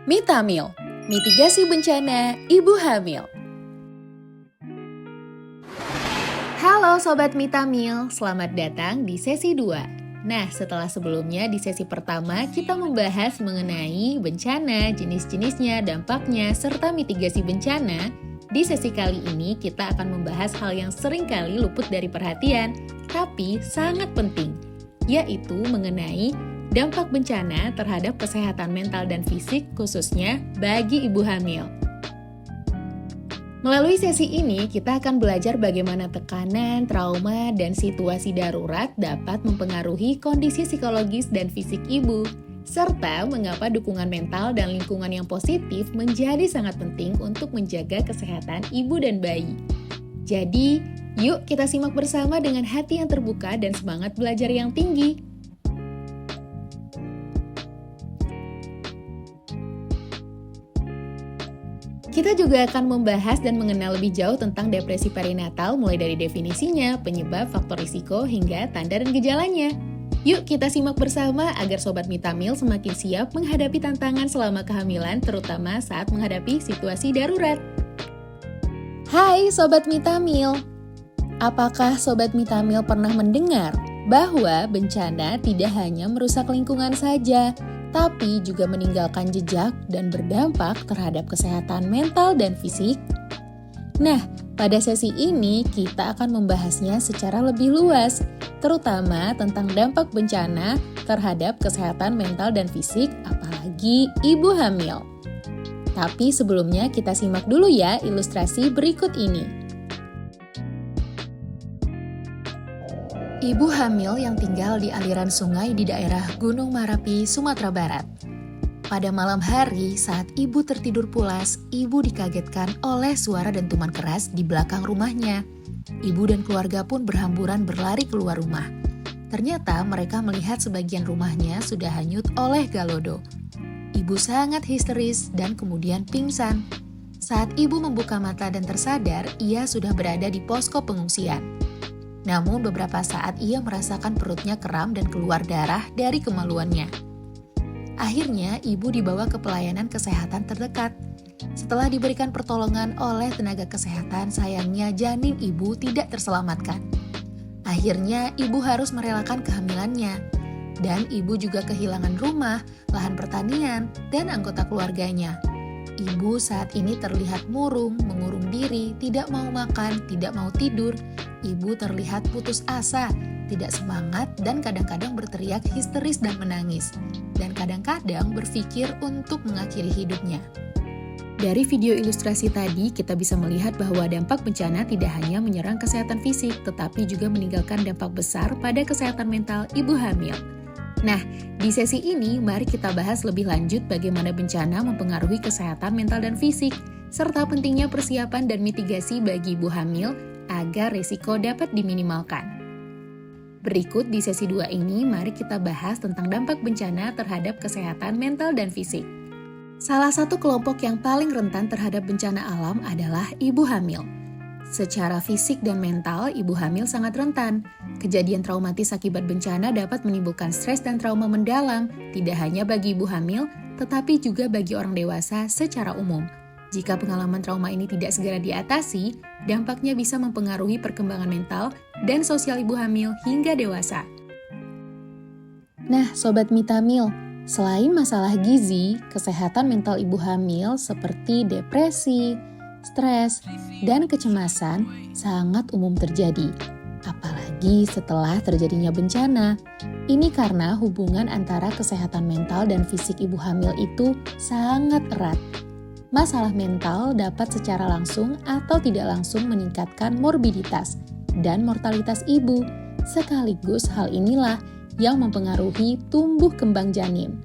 Mitamil, mitigasi bencana ibu hamil. Halo Sobat Mitamil, selamat datang di sesi 2. Nah, setelah sebelumnya di sesi pertama kita membahas mengenai bencana, jenis-jenisnya, dampaknya, serta mitigasi bencana. Di sesi kali ini kita akan membahas hal yang seringkali luput dari perhatian, tapi sangat penting, yaitu mengenai dampak bencana terhadap kesehatan mental dan fisik khususnya bagi ibu hamil. Melalui sesi ini, kita akan belajar bagaimana tekanan, trauma, dan situasi darurat dapat mempengaruhi kondisi psikologis dan fisik ibu, serta mengapa dukungan mental dan lingkungan yang positif menjadi sangat penting untuk menjaga kesehatan ibu dan bayi. Jadi, yuk kita simak bersama dengan hati yang terbuka dan semangat belajar yang tinggi. Kita juga akan membahas dan mengenal lebih jauh tentang depresi perinatal mulai dari definisinya, penyebab, faktor risiko, hingga tanda dan gejalanya. Yuk kita simak bersama agar Sobat Mitamil semakin siap menghadapi tantangan selama kehamilan, terutama saat menghadapi situasi darurat. Hai Sobat Mitamil, apakah Sobat Mitamil pernah mendengar bahwa bencana tidak hanya merusak lingkungan saja, tapi juga meninggalkan jejak dan berdampak terhadap kesehatan mental dan fisik? Nah, pada sesi ini kita akan membahasnya secara lebih luas, terutama tentang dampak bencana terhadap kesehatan mental dan fisik, apalagi ibu hamil. Tapi sebelumnya kita simak dulu ya ilustrasi berikut ini. Ibu hamil yang tinggal di aliran sungai di daerah Gunung Merapi, Sumatera Barat. Pada malam hari saat ibu tertidur pulas, ibu dikagetkan oleh suara dentuman keras di belakang rumahnya. Ibu dan keluarga pun berhamburan berlari keluar rumah. Ternyata mereka melihat sebagian rumahnya sudah hanyut oleh galodo. Ibu sangat histeris dan kemudian pingsan. Saat ibu membuka mata dan tersadar, ia sudah berada di posko pengungsian. Namun beberapa saat ia merasakan perutnya kram dan keluar darah dari kemaluannya. Akhirnya ibu dibawa ke pelayanan kesehatan terdekat. Setelah diberikan pertolongan oleh tenaga kesehatan, sayangnya janin ibu tidak terselamatkan. Akhirnya ibu harus merelakan kehamilannya. Dan ibu juga kehilangan rumah, lahan pertanian, dan anggota keluarganya. Ibu saat ini terlihat murung, mengurung diri, tidak mau makan, tidak mau tidur. Ibu terlihat putus asa, tidak semangat, dan kadang-kadang berteriak histeris dan menangis. Dan kadang-kadang berpikir untuk mengakhiri hidupnya. Dari video ilustrasi tadi, kita bisa melihat bahwa dampak bencana tidak hanya menyerang kesehatan fisik, tetapi juga meninggalkan dampak besar pada kesehatan mental ibu hamil. Nah, di sesi ini mari kita bahas lebih lanjut bagaimana bencana mempengaruhi kesehatan mental dan fisik, serta pentingnya persiapan dan mitigasi bagi ibu hamil agar risiko dapat diminimalkan. Berikut di sesi 2 ini mari kita bahas tentang dampak bencana terhadap kesehatan mental dan fisik. Salah satu kelompok yang paling rentan terhadap bencana alam adalah ibu hamil. Secara fisik dan mental, ibu hamil sangat rentan. Kejadian traumatis akibat bencana dapat menimbulkan stres dan trauma mendalam, tidak hanya bagi ibu hamil, tetapi juga bagi orang dewasa secara umum. Jika pengalaman trauma ini tidak segera diatasi, dampaknya bisa mempengaruhi perkembangan mental dan sosial ibu hamil hingga dewasa. Nah, Sobat Mitamil, selain masalah gizi, kesehatan mental ibu hamil seperti depresi, stres, dan kecemasan sangat umum terjadi, apalagi setelah terjadinya bencana. Ini karena hubungan antara kesehatan mental dan fisik ibu hamil itu sangat erat. Masalah mental dapat secara langsung atau tidak langsung meningkatkan morbiditas dan mortalitas ibu, sekaligus hal inilah yang mempengaruhi tumbuh kembang janin.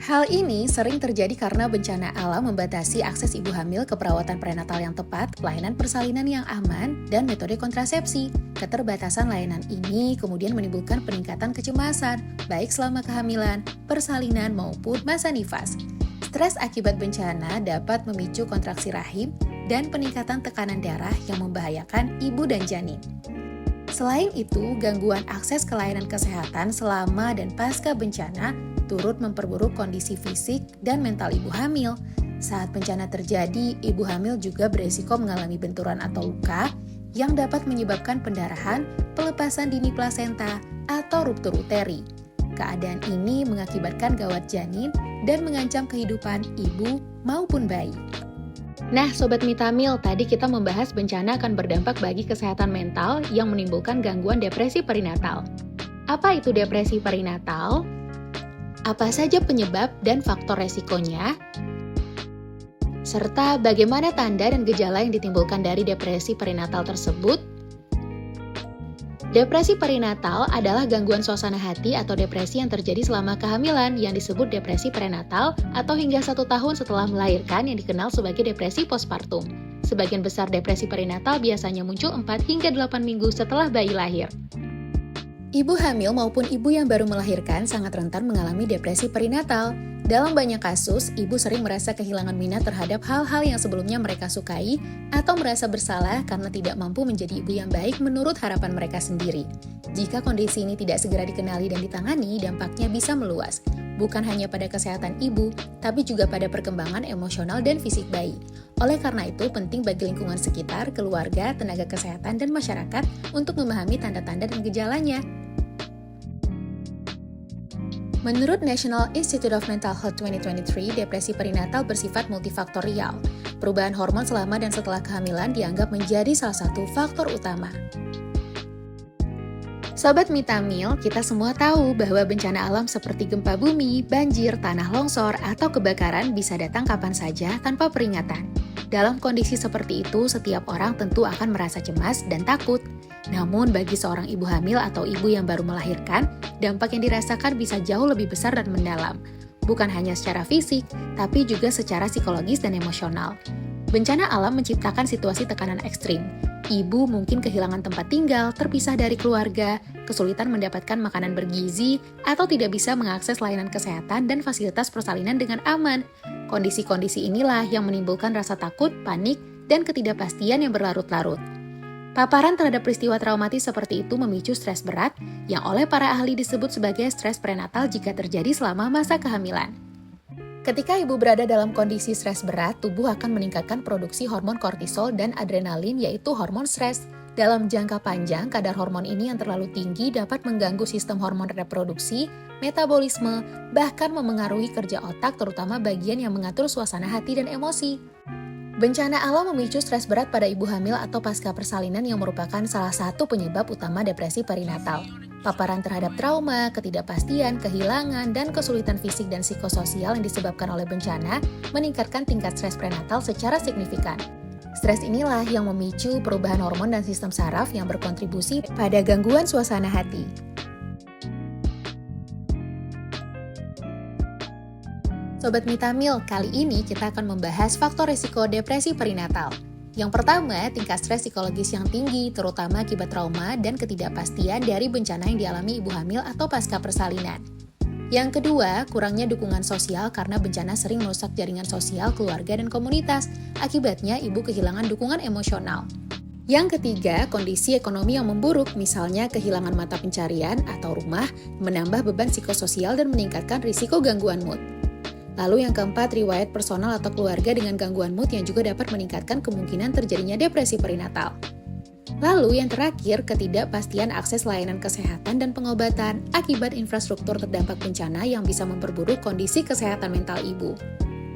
Hal ini sering terjadi karena bencana alam membatasi akses ibu hamil ke perawatan prenatal yang tepat, layanan persalinan yang aman, dan metode kontrasepsi. Keterbatasan layanan ini kemudian menimbulkan peningkatan kecemasan, baik selama kehamilan, persalinan, maupun masa nifas. Stres akibat bencana dapat memicu kontraksi rahim dan peningkatan tekanan darah yang membahayakan ibu dan janin. Selain itu, gangguan akses ke layanan kesehatan selama dan pasca bencana turut memperburuk kondisi fisik dan mental ibu hamil. Saat bencana terjadi, ibu hamil juga beresiko mengalami benturan atau luka yang dapat menyebabkan pendarahan, pelepasan dini plasenta, atau ruptur uteri. Keadaan ini mengakibatkan gawat janin dan mengancam kehidupan ibu maupun bayi. Nah, Sobat Mitamil, tadi kita membahas bencana akan berdampak bagi kesehatan mental yang menimbulkan gangguan depresi perinatal. Apa itu depresi perinatal? Apa saja penyebab dan faktor resikonya? Serta bagaimana tanda dan gejala yang ditimbulkan dari depresi perinatal tersebut? Depresi perinatal adalah gangguan suasana hati atau depresi yang terjadi selama kehamilan yang disebut depresi prenatal atau hingga 1 tahun setelah melahirkan yang dikenal sebagai depresi postpartum. Sebagian besar depresi perinatal biasanya muncul 4 hingga 8 minggu setelah bayi lahir. Ibu hamil maupun ibu yang baru melahirkan sangat rentan mengalami depresi perinatal. Dalam banyak kasus, ibu sering merasa kehilangan minat terhadap hal-hal yang sebelumnya mereka sukai atau merasa bersalah karena tidak mampu menjadi ibu yang baik menurut harapan mereka sendiri. Jika kondisi ini tidak segera dikenali dan ditangani, dampaknya bisa meluas. Bukan hanya pada kesehatan ibu, tapi juga pada perkembangan emosional dan fisik bayi. Oleh karena itu, penting bagi lingkungan sekitar, keluarga, tenaga kesehatan, dan masyarakat untuk memahami tanda-tanda dan gejalanya. Menurut National Institute of Mental Health 2023, depresi perinatal bersifat multifaktorial. Perubahan hormon selama dan setelah kehamilan dianggap menjadi salah satu faktor utama. Sobat Mitamil, kita semua tahu bahwa bencana alam seperti gempa bumi, banjir, tanah longsor, atau kebakaran bisa datang kapan saja tanpa peringatan. Dalam kondisi seperti itu, setiap orang tentu akan merasa cemas dan takut. Namun bagi seorang ibu hamil atau ibu yang baru melahirkan, dampak yang dirasakan bisa jauh lebih besar dan mendalam. Bukan hanya secara fisik, tapi juga secara psikologis dan emosional. Bencana alam menciptakan situasi tekanan ekstrim. Ibu mungkin kehilangan tempat tinggal, terpisah dari keluarga, kesulitan mendapatkan makanan bergizi, atau tidak bisa mengakses layanan kesehatan dan fasilitas persalinan dengan aman. Kondisi-kondisi inilah yang menimbulkan rasa takut, panik, dan ketidakpastian yang berlarut-larut. Paparan terhadap peristiwa traumatis seperti itu memicu stres berat yang oleh para ahli disebut sebagai stres prenatal jika terjadi selama masa kehamilan. Ketika ibu berada dalam kondisi stres berat, tubuh akan meningkatkan produksi hormon kortisol dan adrenalin yaitu hormon stres. Dalam jangka panjang, kadar hormon ini yang terlalu tinggi dapat mengganggu sistem hormon reproduksi, metabolisme, bahkan memengaruhi kerja otak terutama bagian yang mengatur suasana hati dan emosi. Bencana alam memicu stres berat pada ibu hamil atau pasca persalinan yang merupakan salah satu penyebab utama depresi perinatal. Paparan terhadap trauma, ketidakpastian, kehilangan, dan kesulitan fisik dan psikososial yang disebabkan oleh bencana meningkatkan tingkat stres prenatal secara signifikan. Stres inilah yang memicu perubahan hormon dan sistem saraf yang berkontribusi pada gangguan suasana hati. Sobat Mitamil, kali ini kita akan membahas faktor risiko depresi perinatal. Yang pertama, tingkat stres psikologis yang tinggi, terutama akibat trauma dan ketidakpastian dari bencana yang dialami ibu hamil atau pasca persalinan. Yang kedua, kurangnya dukungan sosial karena bencana sering merusak jaringan sosial, keluarga, dan komunitas. Akibatnya, ibu kehilangan dukungan emosional. Yang ketiga, kondisi ekonomi yang memburuk, misalnya kehilangan mata pencarian atau rumah, menambah beban psikososial dan meningkatkan risiko gangguan mood. Lalu yang keempat, riwayat personal atau keluarga dengan gangguan mood yang juga dapat meningkatkan kemungkinan terjadinya depresi perinatal. Lalu yang terakhir, ketidakpastian akses layanan kesehatan dan pengobatan akibat infrastruktur terdampak bencana yang bisa memperburuk kondisi kesehatan mental ibu.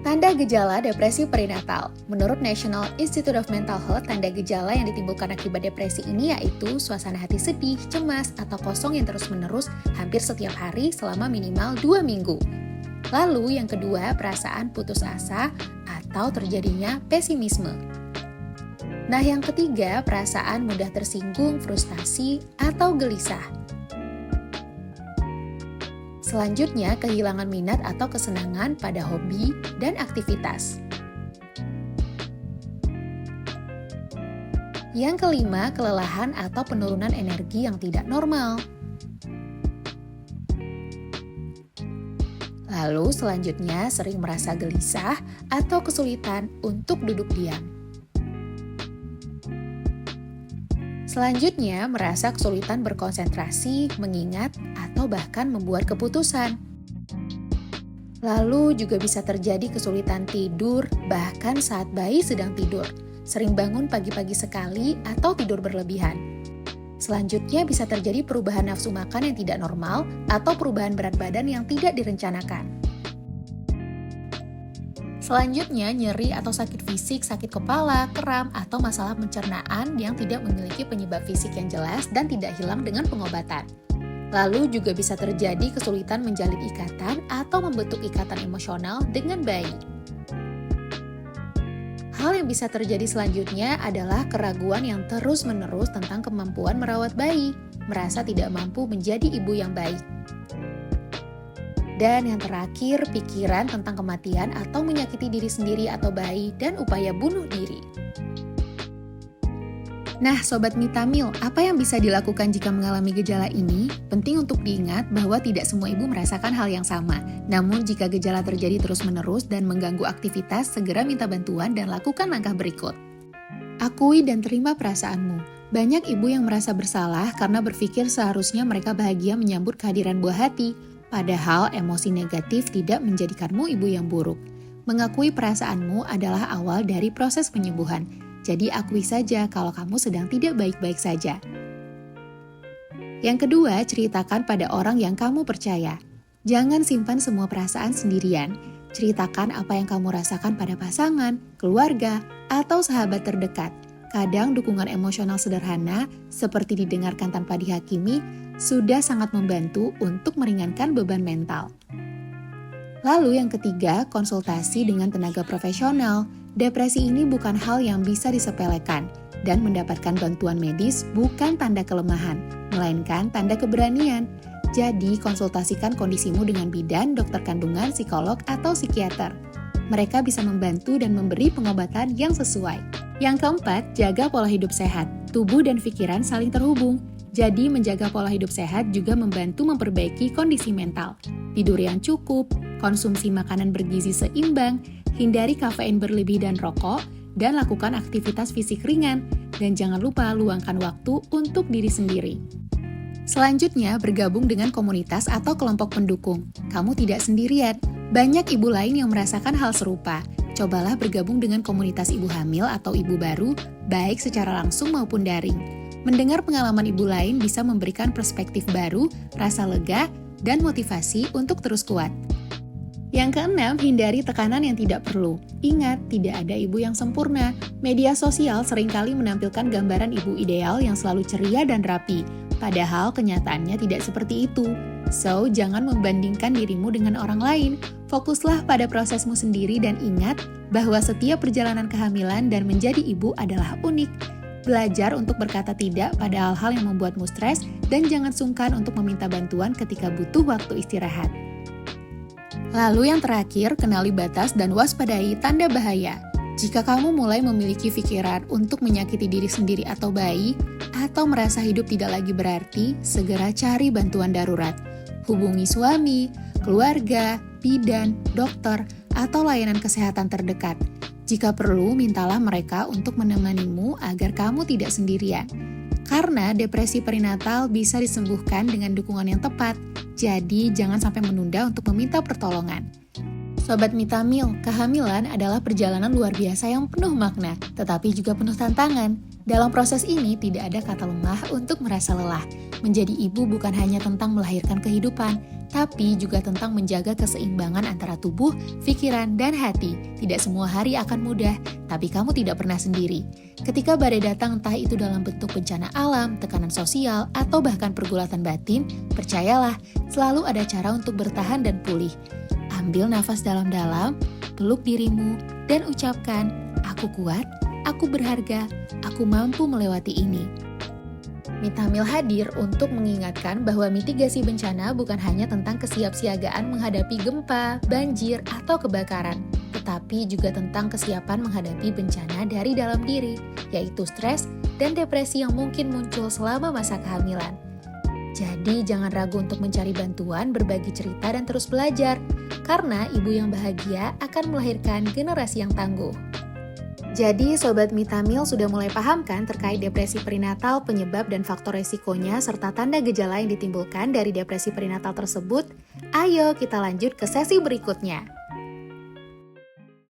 Tanda gejala depresi perinatal. Menurut National Institute of Mental Health, tanda gejala yang ditimbulkan akibat depresi ini yaitu suasana hati sedih, cemas, atau kosong yang terus-menerus hampir setiap hari selama minimal 2 minggu. Lalu yang kedua, perasaan putus asa atau terjadinya pesimisme. Nah yang ketiga, perasaan mudah tersinggung, frustasi, atau gelisah. Selanjutnya, kehilangan minat atau kesenangan pada hobi dan aktivitas. Yang kelima, kelelahan atau penurunan energi yang tidak normal. Lalu selanjutnya sering merasa gelisah atau kesulitan untuk duduk diam. Selanjutnya merasa kesulitan berkonsentrasi, mengingat, atau bahkan membuat keputusan. Lalu juga bisa terjadi kesulitan tidur bahkan saat bayi sedang tidur, sering bangun pagi-pagi sekali atau tidur berlebihan. Selanjutnya bisa terjadi perubahan nafsu makan yang tidak normal atau perubahan berat badan yang tidak direncanakan. Selanjutnya, nyeri atau sakit fisik, sakit kepala, kram, atau masalah pencernaan yang tidak memiliki penyebab fisik yang jelas dan tidak hilang dengan pengobatan. Lalu juga bisa terjadi kesulitan menjalin ikatan atau membentuk ikatan emosional dengan bayi. Hal yang bisa terjadi selanjutnya adalah keraguan yang terus-menerus tentang kemampuan merawat bayi, merasa tidak mampu menjadi ibu yang baik. Dan yang terakhir, pikiran tentang kematian atau menyakiti diri sendiri atau bayi dan upaya bunuh diri. Nah, Sobat Mitamil, apa yang bisa dilakukan jika mengalami gejala ini? Penting untuk diingat bahwa tidak semua ibu merasakan hal yang sama. Namun, jika gejala terjadi terus-menerus dan mengganggu aktivitas, segera minta bantuan dan lakukan langkah berikut. Akui dan terima perasaanmu. Banyak ibu yang merasa bersalah karena berpikir seharusnya mereka bahagia menyambut kehadiran buah hati. Padahal, emosi negatif tidak menjadikanmu ibu yang buruk. Mengakui perasaanmu adalah awal dari proses penyembuhan. Jadi akui saja kalau kamu sedang tidak baik-baik saja. Yang kedua, ceritakan pada orang yang kamu percaya. Jangan simpan semua perasaan sendirian. Ceritakan apa yang kamu rasakan pada pasangan, keluarga, atau sahabat terdekat. Kadang dukungan emosional sederhana, seperti didengarkan tanpa dihakimi, sudah sangat membantu untuk meringankan beban mental. Lalu yang ketiga, konsultasi dengan tenaga profesional. Depresi ini bukan hal yang bisa disepelekan, dan mendapatkan bantuan medis bukan tanda kelemahan, melainkan tanda keberanian. Jadi, konsultasikan kondisimu dengan bidan, dokter kandungan, psikolog, atau psikiater. Mereka bisa membantu dan memberi pengobatan yang sesuai. Yang keempat, jaga pola hidup sehat. Tubuh dan pikiran saling terhubung. Jadi, menjaga pola hidup sehat juga membantu memperbaiki kondisi mental. Tidur yang cukup, konsumsi makanan bergizi seimbang, hindari kafein berlebih dan rokok, dan lakukan aktivitas fisik ringan. Dan jangan lupa luangkan waktu untuk diri sendiri. Selanjutnya, bergabung dengan komunitas atau kelompok pendukung. Kamu tidak sendirian. Banyak ibu lain yang merasakan hal serupa. Cobalah bergabung dengan komunitas ibu hamil atau ibu baru, baik secara langsung maupun daring. Mendengar pengalaman ibu lain bisa memberikan perspektif baru, rasa lega, dan motivasi untuk terus kuat. Yang keenam, hindari tekanan yang tidak perlu. Ingat, tidak ada ibu yang sempurna. Media sosial seringkali menampilkan gambaran ibu ideal yang selalu ceria dan rapi. Padahal kenyataannya tidak seperti itu. So, jangan membandingkan dirimu dengan orang lain. Fokuslah pada prosesmu sendiri dan ingat bahwa setiap perjalanan kehamilan dan menjadi ibu adalah unik. Belajar untuk berkata tidak pada hal-hal yang membuatmu stres dan jangan sungkan untuk meminta bantuan ketika butuh waktu istirahat. Lalu yang terakhir, kenali batas dan waspadai tanda bahaya. Jika kamu mulai memiliki pikiran untuk menyakiti diri sendiri atau bayi, atau merasa hidup tidak lagi berarti, segera cari bantuan darurat. Hubungi suami, keluarga, bidan, dokter, atau layanan kesehatan terdekat. Jika perlu, mintalah mereka untuk menemanimu agar kamu tidak sendirian. Karena depresi perinatal bisa disembuhkan dengan dukungan yang tepat, jadi jangan sampai menunda untuk meminta pertolongan. Sobat Mitamil, kehamilan adalah perjalanan luar biasa yang penuh makna, tetapi juga penuh tantangan. Dalam proses ini tidak ada kata lemah untuk merasa lelah. Menjadi ibu bukan hanya tentang melahirkan kehidupan, tapi juga tentang menjaga keseimbangan antara tubuh, pikiran, dan hati. Tidak semua hari akan mudah, tapi kamu tidak pernah sendiri. Ketika badai datang entah itu dalam bentuk bencana alam, tekanan sosial, atau bahkan pergulatan batin, percayalah, selalu ada cara untuk bertahan dan pulih. Ambil nafas dalam-dalam, peluk dirimu, dan ucapkan, "Aku kuat, aku berharga, aku mampu melewati ini." Mitamil hadir untuk mengingatkan bahwa mitigasi bencana bukan hanya tentang kesiapsiagaan menghadapi gempa, banjir, atau kebakaran, tetapi juga tentang kesiapan menghadapi bencana dari dalam diri, yaitu stres dan depresi yang mungkin muncul selama masa kehamilan. Jadi jangan ragu untuk mencari bantuan, berbagi cerita, dan terus belajar, karena ibu yang bahagia akan melahirkan generasi yang tangguh. Jadi Sobat Mitamil sudah mulai paham kan terkait depresi perinatal, penyebab dan faktor resikonya, serta tanda gejala yang ditimbulkan dari depresi perinatal tersebut? Ayo kita lanjut ke sesi berikutnya.